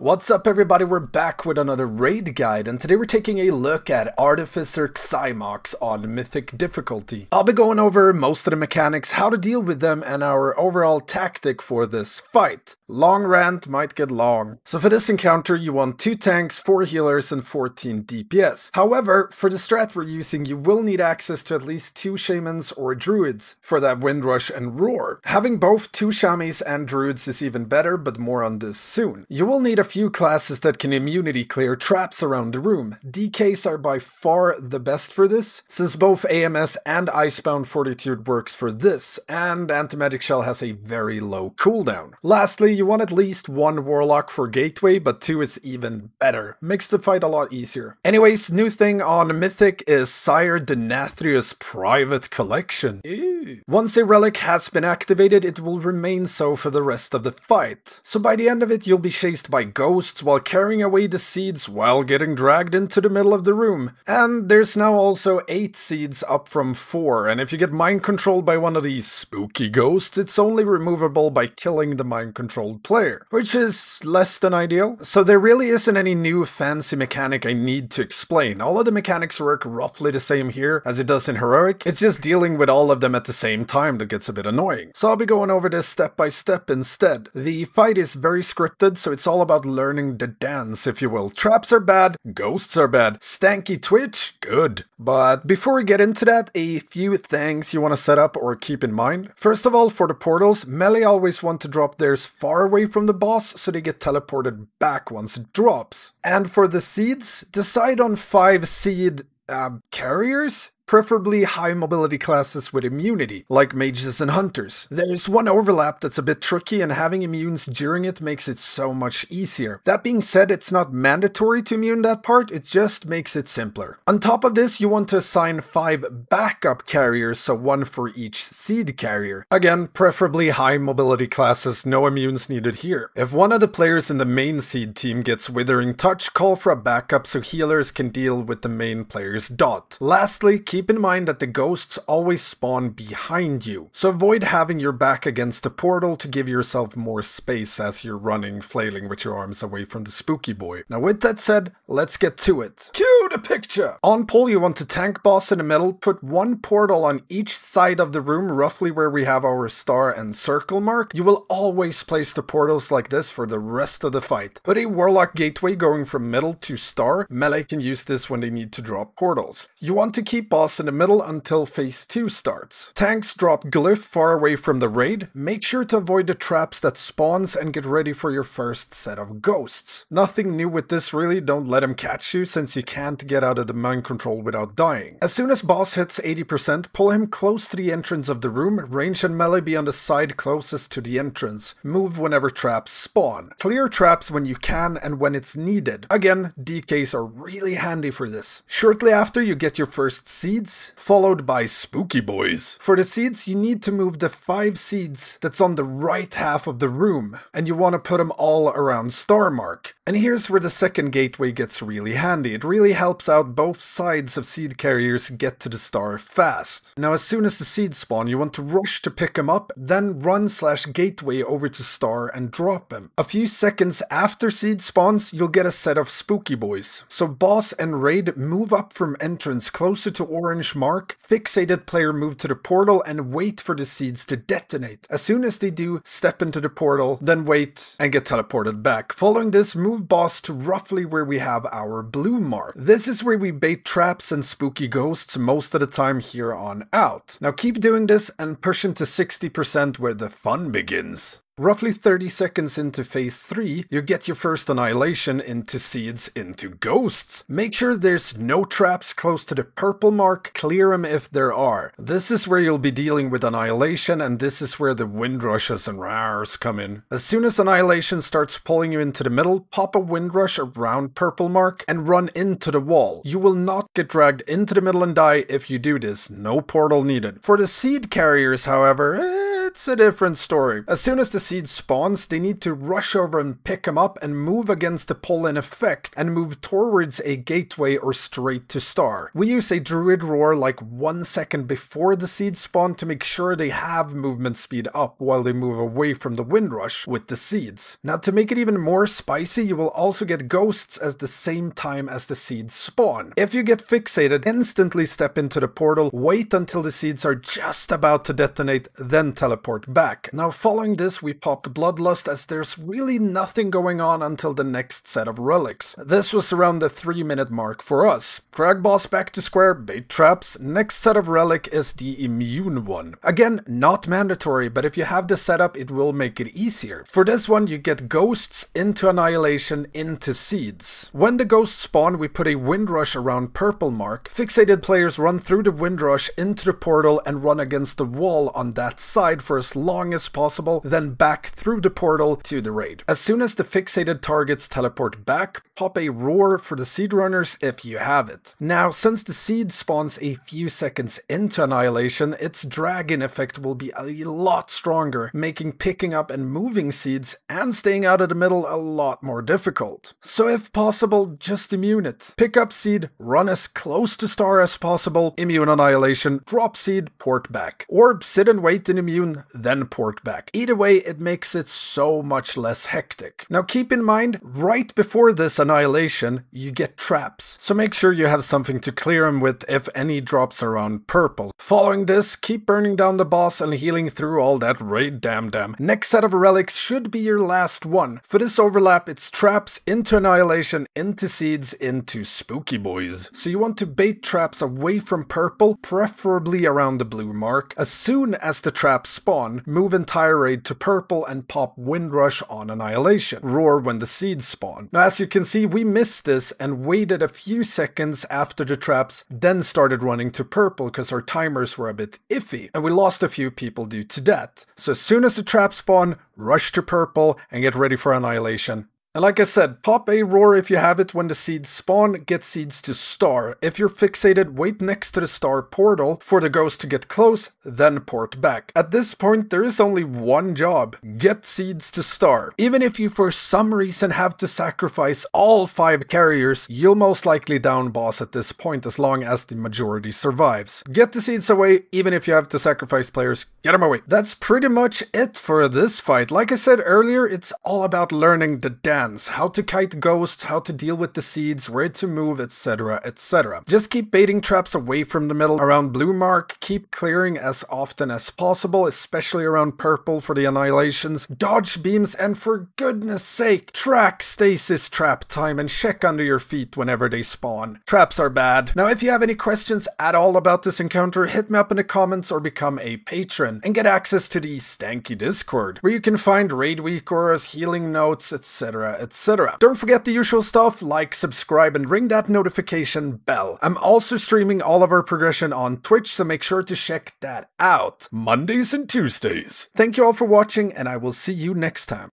What's up everybody, we're back with another raid guide, and today we're taking a look at Artificer Xy'mox on Mythic difficulty. I'll be going over most of the mechanics, how to deal with them, and our overall tactic for this fight. Long rant might get long. So for this encounter you want 2 tanks, 4 healers, and 14 DPS. However, for the strat we're using you will need access to at least 2 shamans or druids for that windrush and roar. Having both 2 shamis and druids is even better, but more on this soon. You will need a few classes that can immunity clear traps around the room. DKs are by far the best for this, since both AMS and Icebound Fortitude works for this, and Anti-Magic Shell has a very low cooldown. Lastly, you want at least 1 Warlock for Gateway, but 2 is even better. Makes the fight a lot easier. Anyways, new thing on Mythic is Sire the Nathria's private collection. Ew. Once a relic has been activated, it will remain so for the rest of the fight. So by the end of it, you'll be chased by ghosts while carrying away the seeds while getting dragged into the middle of the room. And there's now also 8 seeds up from 4, and if you get mind controlled by one of these spooky ghosts, it's only removable by killing the mind controlled player, which is less than ideal. So there really isn't any new fancy mechanic I need to explain. All of the mechanics work roughly the same here as it does in Heroic. It's just dealing with all of them at the same time that gets a bit annoying. So I'll be going over this step by step instead. The fight is very scripted, so it's all about learning the dance, if you will. Traps are bad, ghosts are bad, Stankie Twitch, good. But before we get into that, a few things you want to set up or keep in mind. First of all, for the portals, melee always want to drop theirs far away from the boss so they get teleported back once it drops. And for the seeds, decide on 5 seed carriers, preferably high mobility classes with immunity, like mages and hunters. There's one overlap that's a bit tricky, and having immunes during it makes it so much easier. That being said, it's not mandatory to immune that part, it just makes it simpler. On top of this, you want to assign 5 backup carriers, so 1 for each seed carrier. Again, preferably high mobility classes, no immunes needed here. If one of the players in the main seed team gets Withering Touch, call for a backup so healers can deal with the main player's dot. Lastly, keep in mind that the ghosts always spawn behind you, so avoid having your back against the portal to give yourself more space as you're running, flailing with your arms away from the spooky boy. Now with that said, let's get to it. Cue the picture! On pull, you want to tank boss in the middle, put 1 portal on each side of the room, roughly where we have our star and circle mark. You will always place the portals like this for the rest of the fight. Put a Warlock Gateway going from middle to star. Melee can use this when they need to drop portals. You want to keep boss in the middle until phase 2 starts. Tanks drop glyph far away from the raid. Make sure to avoid the traps that spawns and get ready for your first set of ghosts. Nothing new with this really, don't let him catch you since you can't get out of the mind control without dying. As soon as boss hits 80%, pull him close to the entrance of the room, range and melee be on the side closest to the entrance. Move whenever traps spawn. Clear traps when you can and when it's needed. Again, DKs are really handy for this. Shortly after you get your first seeds, followed by spooky boys. For the seeds, you need to move the 5 seeds that's on the right half of the room, and you want to put them all around star mark. And here's where the second gateway gets really handy. It really helps out both sides of seed carriers get to the star fast. Now as soon as the seeds spawn, you want to rush to pick them up, then run/gateway over to star and drop them. A few seconds after seed spawns, you'll get a set of spooky boys. So boss and raid move up from entrance closer to orange mark, fixated player move to the portal and wait for the seeds to detonate. As soon as they do, step into the portal, then wait and get teleported back. Following this, move boss to roughly where we have our blue mark. This is where we bait traps and spooky ghosts most of the time here on out. Now keep doing this and push him to 60% where the fun begins. Roughly 30 seconds into phase 3, you get your first Annihilation into seeds into ghosts. Make sure there's no traps close to the purple mark, clear them if there are. This is where you'll be dealing with Annihilation, and this is where the windrushes and rars come in. As soon as Annihilation starts pulling you into the middle, pop a windrush around purple mark and run into the wall. You will not get dragged into the middle and die if you do this, no portal needed. For the seed carriers, however, it's a different story. As soon as the seed spawns, they need to rush over and pick him up and move against the pull in effect and move towards a gateway or straight to star. We use a druid roar like 1 second before the seeds spawn to make sure they have movement speed up while they move away from the windrush with the seeds. Now to make it even more spicy, you will also get ghosts at the same time as the seeds spawn. If you get fixated, instantly step into the portal, wait until the seeds are just about to detonate, then teleport back. Now following this, we popped Bloodlust as there's really nothing going on until the next set of relics. This was around the 3-minute mark for us. Drag boss back to square, bait traps. Next set of relic is the immune one. Again, not mandatory, but if you have the setup, it will make it easier. For this one, you get ghosts into Annihilation into seeds. When the ghosts spawn, we put a windrush around purple mark. Fixated players run through the windrush into the portal and run against the wall on that side for as long as possible, then back through the portal to the raid. As soon as the fixated targets teleport back, pop a roar for the seed runners if you have it. Now, since the seed spawns a few seconds into Annihilation, its dragon effect will be a lot stronger, making picking up and moving seeds and staying out of the middle a lot more difficult. So if possible, just immune it. Pick up seed, run as close to star as possible, immune Annihilation, drop seed, port back. Or sit and wait in immune, then port back. Either way, it makes it so much less hectic. Now keep in mind, right before this Annihilation, you get traps. So make sure you have something to clear them with if any drops around purple. Following this, keep burning down the boss and healing through all that raid damn. Next set of relics should be your last one. For this overlap, it's traps into Annihilation, into seeds, into spooky boys. So you want to bait traps away from purple, preferably around the blue mark. As soon as the traps spawn, move entire raid to purple and pop windrush on Annihilation. Roar when the seeds spawn. Now as you can see, we missed this and waited a few seconds after the traps, then started running to purple because our timers were a bit iffy, and we lost a few people due to that. So as soon as the traps spawn, rush to purple and get ready for Annihilation. And like I said, pop a roar if you have it when the seeds spawn, get seeds to star. If you're fixated, wait next to the star portal for the ghost to get close, then port back. At this point, there is only one job: get seeds to star. Even if you for some reason have to sacrifice all 5 carriers, you'll most likely down boss at this point as long as the majority survives. Get the seeds away, even if you have to sacrifice players, get them away. That's pretty much it for this fight. Like I said earlier, it's all about learning the dance. How to kite ghosts, how to deal with the seeds, where to move, etc, etc. Just keep baiting traps away from the middle around blue mark, keep clearing as often as possible, especially around purple for the Annihilations, dodge beams, and for goodness sake, track stasis trap time and check under your feet whenever they spawn. Traps are bad. Now if you have any questions at all about this encounter, hit me up in the comments or become a patron and get access to the Stankie Discord, where you can find raid week auras, healing notes, etc, etc. Don't forget the usual stuff, like, subscribe, and ring that notification bell. I'm also streaming all of our progression on Twitch, so make sure to check that out. Mondays and Tuesdays. Thank you all for watching, and I will see you next time.